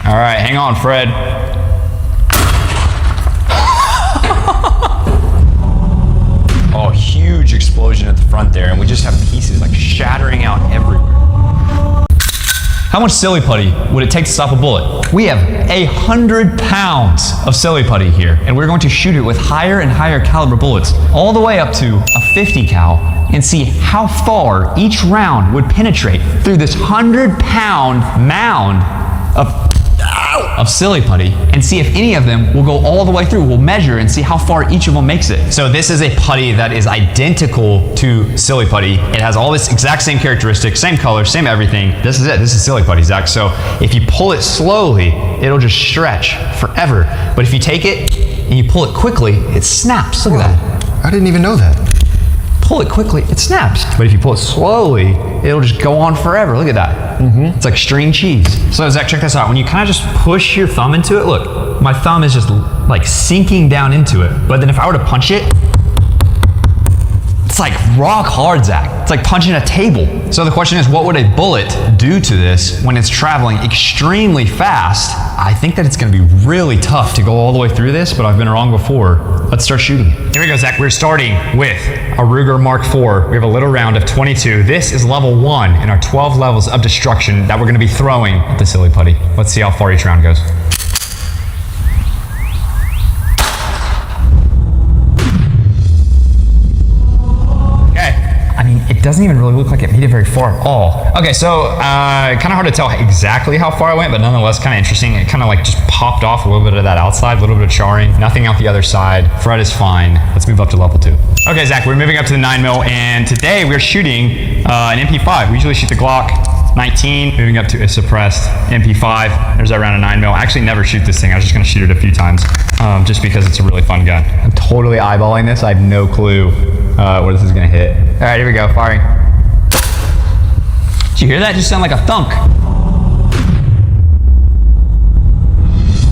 All right, hang on, Fred. Oh, huge explosion at the front there, and we just have pieces like shattering out everywhere. How much silly putty would it take to stop a bullet? We have 100 pounds of silly putty here, and we're going to shoot it with higher and higher caliber bullets, all the way up to a 50 cal, and see how far each round would penetrate through this 100-pound mound of silly putty, and see if any of them will go all the way through. We'll measure and see how far each of them makes it. So this is a putty that is identical to silly putty. It has all this exact same characteristics, same color, same everything. This is it. This is silly putty, Zach. So if you pull it slowly, it'll just stretch forever. But if you take it and you pull it quickly, it snaps. Look at that. I didn't even know that. Pull it quickly, it snaps. But if you pull it slowly, it'll just go on forever. Look at that. It's like string cheese. So Zach, check this out. When you kind of just push your thumb into it, look, my thumb is just like sinking down into it. But then if I were to punch it, it's like rock hard, Zach. It's like punching a table. So the question is, what would a bullet do to this when it's traveling extremely fast? I think that it's gonna be really tough to go all the way through this, but I've been wrong before. Let's start shooting it. Here we go, Zach. We're starting with a Ruger Mark IV. We have a little round of 22. This is level 1 in our 12 levels of destruction that we're gonna be throwing at the silly putty. Let's see how far each round goes. It doesn't even really look like it made it very far at all. Okay, so kind of hard to tell exactly how far I went, but nonetheless kind of interesting. It kind of like just popped off a little bit of that outside, a little bit of charring, nothing out the other side. Fred is fine. Let's move up to level 2. Okay, Zach, we're moving up to the 9mm, and today we're shooting an MP5. We usually shoot the Glock 19, moving up to a suppressed MP5. There's that round of 9mm. I actually never shoot this thing. I was just gonna shoot it a few times just because it's a really fun gun. I'm totally eyeballing this. I have no clue where this is gonna hit. All right, here we go, firing. Did you hear that? It just sounded like a thunk.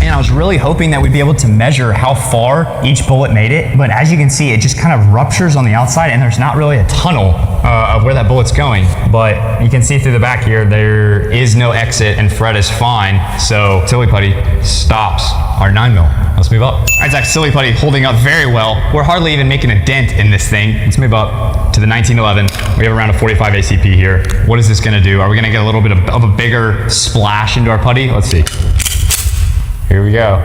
And I was really hoping that we'd be able to measure how far each bullet made it, but as you can see, it just kind of ruptures on the outside, and there's not really a tunnel of where that bullet's going. But you can see through the back here, there is no exit, and Fred is fine. So Silly Putty stops our 9mm. Let's move up. All right, Zach, Silly Putty holding up very well. We're hardly even making a dent in this thing. Let's move up to the 1911. We have around a 45 ACP here. What is this gonna do? Are we gonna get a little bit of a bigger splash into our putty? Let's see. Here we go.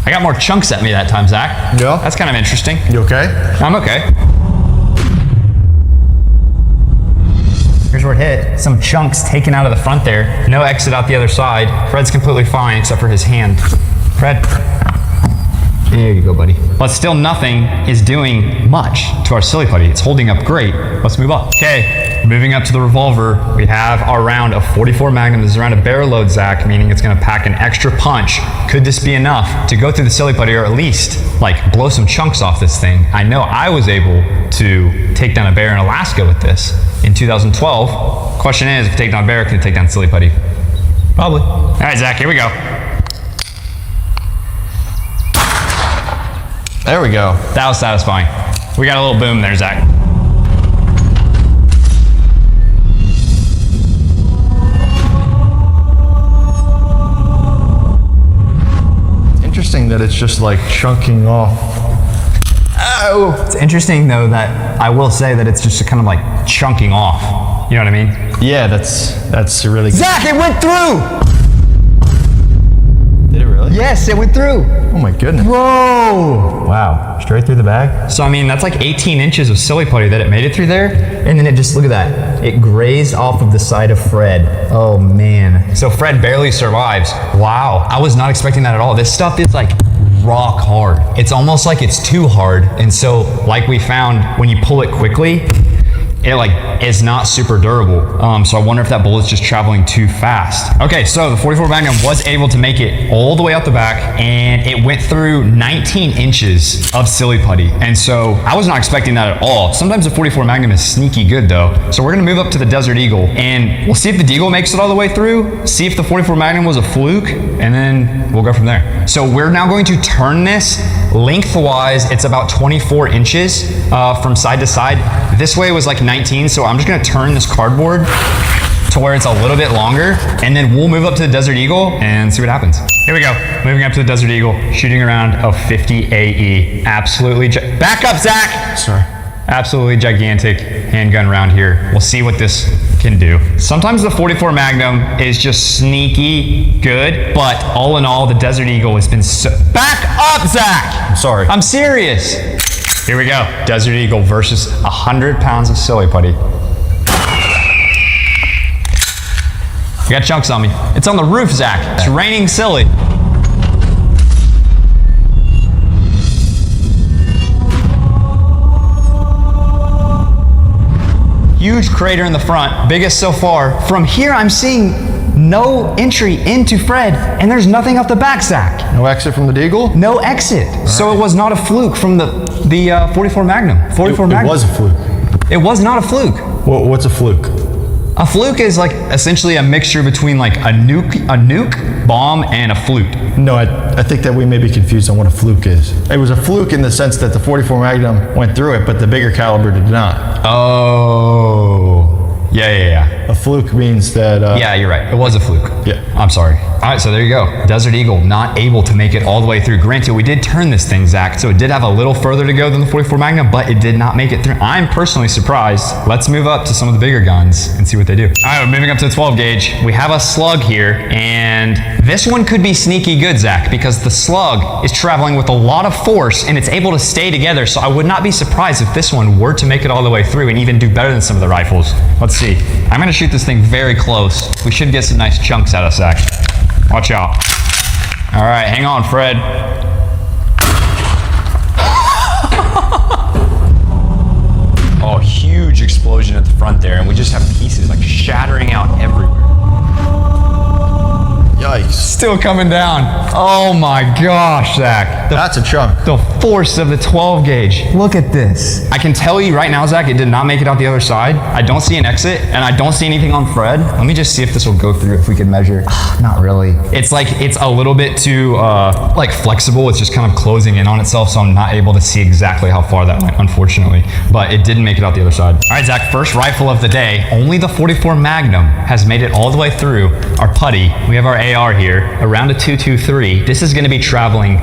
I got more chunks at me that time, Zach. Yeah? That's kind of interesting. You okay? I'm okay. Here's where it hit. Some chunks taken out of the front there. No exit out the other side. Fred's completely fine except for his hand. Fred. There you go, buddy. But still nothing is doing much to our Silly Putty. It's holding up great. Let's move up. Okay, moving up to the revolver. We have our round of 44 Magnum. This is around a barrel load, Zach, meaning it's gonna pack an extra punch. Could this be enough to go through the Silly Putty, or at least like blow some chunks off this thing? I know I was able to take down a bear in Alaska with this in 2012. Question is, if you take down a bear, can you take down Silly Putty? Probably. All right, Zach, here we go. There we go. That was satisfying. We got a little boom there, Zach. Interesting that it's just like chunking off. Oh! It's interesting though that I will say that it's just kind of like chunking off. You know what I mean? Yeah, that's really good. Zach, it went through! Did it really? Yes, it went through. Oh my goodness. Whoa! Wow, straight through the bag? So I mean, that's like 18 inches of Silly Putty that it made it through there. And then it just, look at that. It grazed off of the side of Fred. Oh man. So Fred barely survives. Wow, I was not expecting that at all. This stuff is like rock hard. It's almost like it's too hard. And so like we found, when you pull it quickly, it like is not super durable. So I wonder if that bullet's just traveling too fast. Okay, so the 44 Magnum was able to make it all the way out the back, and it went through 19 inches of Silly Putty. And so I was not expecting that at all. Sometimes the 44 Magnum is sneaky good though. So we're gonna move up to the Desert Eagle, and we'll see if the Deagle makes it all the way through, see if the 44 Magnum was a fluke, and then we'll go from there. So we're now going to turn this lengthwise. It's about 24 inches from side to side. This way was like 19, so I'm just gonna turn this cardboard to where it's a little bit longer, and then we'll move up to the Desert Eagle and see what happens. Here we go. Moving up to the Desert Eagle, shooting around a 50 AE. Absolutely. Back up, Zach. Sorry. Absolutely gigantic handgun round here. We'll see what this can do. Sometimes the 44 Magnum is just sneaky good, but all in all, the Desert Eagle has been so... Back up, Zach! I'm sorry. I'm serious. Here we go. Desert Eagle versus 100 pounds of Silly Putty. I got chunks on me. It's on the roof, Zach. It's raining silly. Huge crater in the front, biggest so far. From here, I'm seeing no entry into Fred, and there's nothing up the back, Zach. No exit from the Deagle? No exit. So it was not a fluke from the 44 Magnum. 44 Magnum. It was a fluke. It was not a fluke. What's a fluke? A fluke is like essentially a mixture between like a nuke, bomb, and a flute. No, I think that we may be confused on what a fluke is. It was a fluke in the sense that the 44 Magnum went through it, but the bigger caliber did not. Oh. Yeah. A fluke means that... yeah, you're right. It was a fluke. Yeah. I'm sorry. All right, so there you go. Desert Eagle not able to make it all the way through. Granted, we did turn this thing, Zach, so it did have a little further to go than the 44 Magnum, but it did not make it through. I'm personally surprised. Let's move up to some of the bigger guns and see what they do. All right, we're moving up to the 12 gauge. We have a slug here, and this one could be sneaky good, Zach, because the slug is traveling with a lot of force, and it's able to stay together, so I would not be surprised if this one were to make it all the way through and even do better than some of the rifles. Let's see. I'm gonna shoot this thing very close. We should get some nice chunks out of Zach. Watch out. All right, hang on, Fred. Oh, huge explosion at the front there, and we just have pieces like shattering out everywhere. Yikes. Still coming down. Oh my gosh, Zach. That's a chunk. The force of the 12 gauge. Look at this. I can tell you right now, Zach, it did not make it out the other side. I don't see an exit, and I don't see anything on Fred. Let me just see if this will go through, if we can measure. Not really. It's like, it's a little bit too like flexible. It's just kind of closing in on itself, so I'm not able to see exactly how far that went, unfortunately. But it didn't make it out the other side. All right, Zach, first rifle of the day. Only the 44 Magnum has made it all the way through our putty. We have our AR here, around a 223. This is gonna be traveling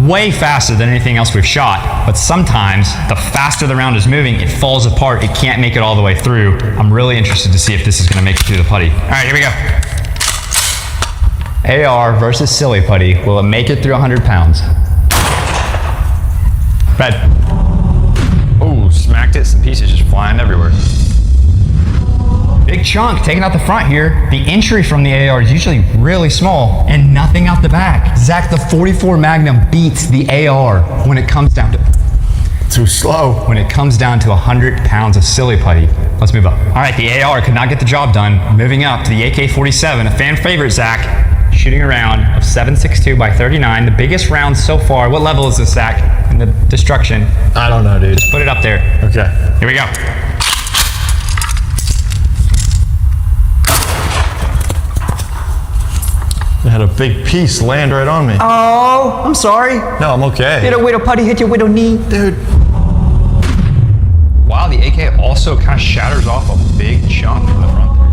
way faster than anything else we've shot, but sometimes the faster the round is moving, it falls apart. It can't make it all the way through. I'm really interested to see if this is gonna make it through the putty. All right, here we go. AR versus Silly Putty. Will it make it through 100 pounds? Fred. Oh, smacked it. Some pieces just flying everywhere. Big chunk taking out the front here. The entry from the AR is usually really small and nothing out the back. Zach, the 44 Magnum beats the AR when it comes down to... Too slow. When it comes down to 100 pounds of Silly Putty. Let's move up. All right, the AR could not get the job done. Moving up to the AK-47, a fan favorite, Zach. Shooting a round of 7.62 by 39, the biggest round so far. What level is this, Zach, in the destruction? I don't know, dude. Just put it up there. Okay. Here we go. It had a big piece land right on me. Oh, I'm sorry. No, I'm okay. Hit a widow putty, hit your widow knee. Dude. Wow, the AK also kind of shatters off a big chunk from the front there.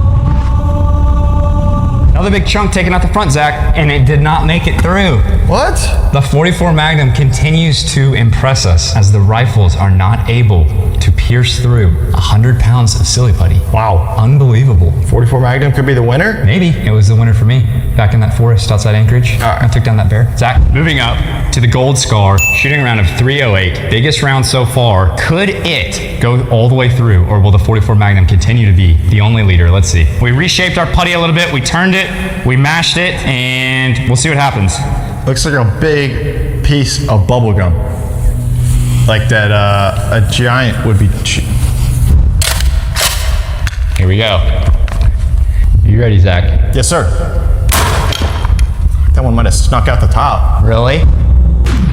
Another big chunk taken out the front, Zach, and it did not make it through. What? The 44 Magnum continues to impress us as the rifles are not able to pierce through 100 pounds of Silly Putty. Wow, unbelievable. 44 Magnum could be the winner? Maybe. It was the winner for me back in that forest outside Anchorage. I took down that bear. Zach, moving up to the Gold Scar, shooting a round of 308. Biggest round so far. Could it go all the way through, or will the 44 Magnum continue to be the only leader? Let's see. We reshaped our putty a little bit. We turned it, we mashed it, and we'll see what happens. Looks like a big piece of bubble gum. Like that a giant would be. Here we go. You ready, Zach? Yes, sir. That one might have snuck out the top. Really?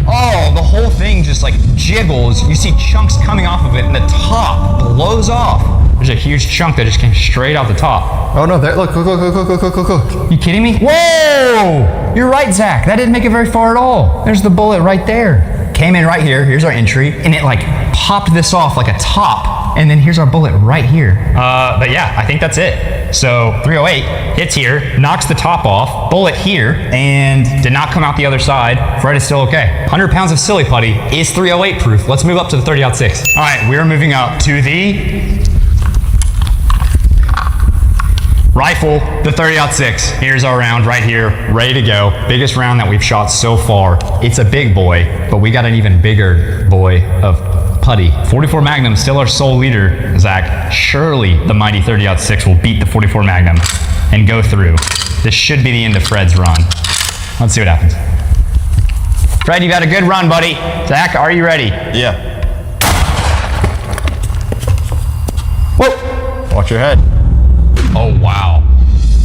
Oh, the whole thing just like jiggles. You see chunks coming off of it, and the top blows off. There's a huge chunk that just came straight out the top. Oh no, there, look, look. You kidding me? Whoa! You're right, Zach. That didn't make it very far at all. There's the bullet right there. Came in right here. Here's our entry, and it like popped this off like a top and then here's our bullet right here. But yeah, I think that's it. So 308 hits here, knocks the top off, bullet here, and did not come out the other side. Fred is still okay. 100 pounds of Silly Putty is 308 proof. Let's move up to the 30-06. All right, we're moving up to the rifle, the 30-06. Here's our round right here, ready to go. Biggest round that we've shot so far. It's a big boy, but we got an even bigger boy of putty. 44 Magnum, still our sole leader, Zach. Surely the mighty 30-06 will beat the 44 Magnum and go through. This should be the end of Fred's run. Let's see what happens. Fred, you've had a good run, buddy. Zach, are you ready? Yeah. Whoa! Watch your head. Oh, wow.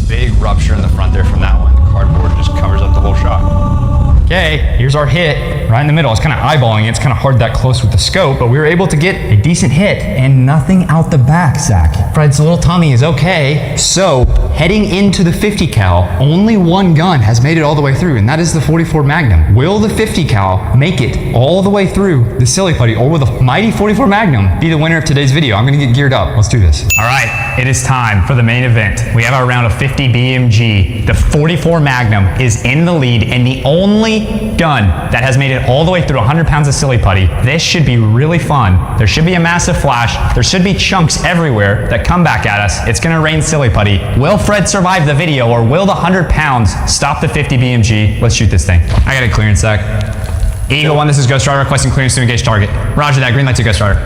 Big rupture in the front there from that one. The cardboard just covers up the whole shot. Okay, here's our hit right in the middle. I was kind of eyeballing it. It's kind of hard that close with the scope, but we were able to get a decent hit and nothing out the back, Zach. Fred's little tummy is okay. So heading into the 50 cal, only one gun has made it all the way through, and that is the 44 Magnum. Will the 50 cal make it all the way through the Silly Putty, or will the mighty 44 Magnum be the winner of today's video? I'm gonna get geared up. Let's do this. All right, it is time for the main event. We have our round of 50 BMG. The 44 Magnum is in the lead and the only gun that has made it all the way through 100 pounds of Silly Putty. This should be really fun. There should be a massive flash. There should be chunks everywhere that come back at us. It's gonna rain Silly Putty. Will Fred survive the video, or will the 100 pounds stop the 50 BMG? Let's shoot this thing. I got a clearance, Zach. Eagle 1, this is Ghost Rider requesting clearance to engage target. Roger that, green light to Ghost Rider.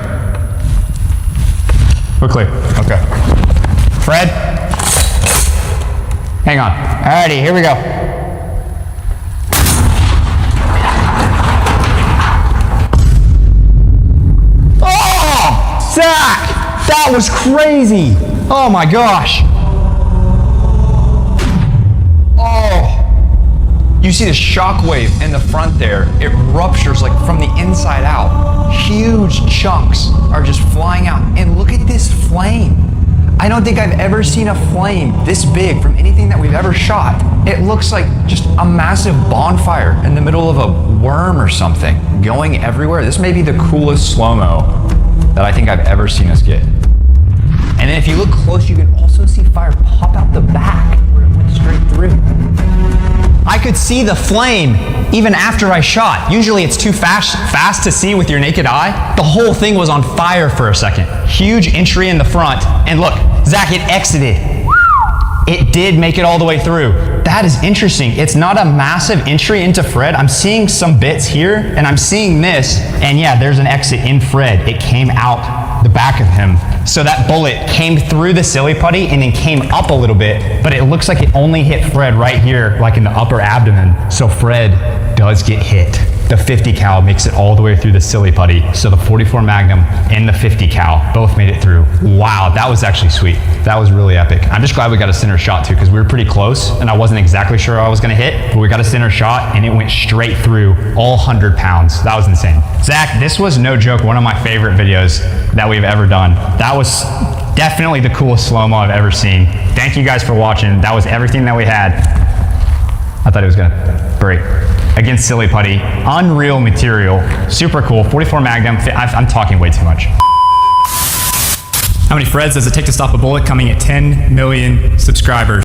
We're clear. Okay. Fred? Hang on. Alrighty, here we go. Zach, that was crazy. Oh my gosh. Oh, you see the shockwave in the front there. It ruptures like from the inside out. Huge chunks are just flying out. And look at this flame. I don't think I've ever seen a flame this big from anything that we've ever shot. It looks like just a massive bonfire in the middle of a worm or something going everywhere. This may be the coolest slow-mo that I think I've ever seen us get. And then if you look close, you can also see fire pop out the back where it went straight through. I could see the flame even after I shot. Usually it's too fast to see with your naked eye. The whole thing was on fire for a second. Huge entry in the front. And look, Zach, it exited. It did make it all the way through. That is interesting. It's not a massive entry into Fred. I'm seeing some bits here, and I'm seeing this, and yeah, there's an exit in Fred. It came out the back of him. So that bullet came through the Silly Putty and then came up a little bit, but it looks like it only hit Fred right here, like in the upper abdomen. So Fred does get hit. The 50 cal makes it all the way through the Silly Putty. So the 44 Magnum and the 50 cal both made it through. Wow, that was actually sweet. That was really epic. I'm just glad we got a center shot too, because we were pretty close and I wasn't exactly sure I was gonna hit, but we got a center shot and it went straight through all 100 pounds. That was insane. Zach, this was no joke one of my favorite videos that we've ever done. That was definitely the coolest slow-mo I've ever seen. Thank you guys for watching. That was everything that we had. I thought it was gonna break. Against Silly Putty, unreal material, super cool, 44 Magnum, I'm talking way too much. How many Freds does it take to stop a bullet? Coming at 10 million subscribers.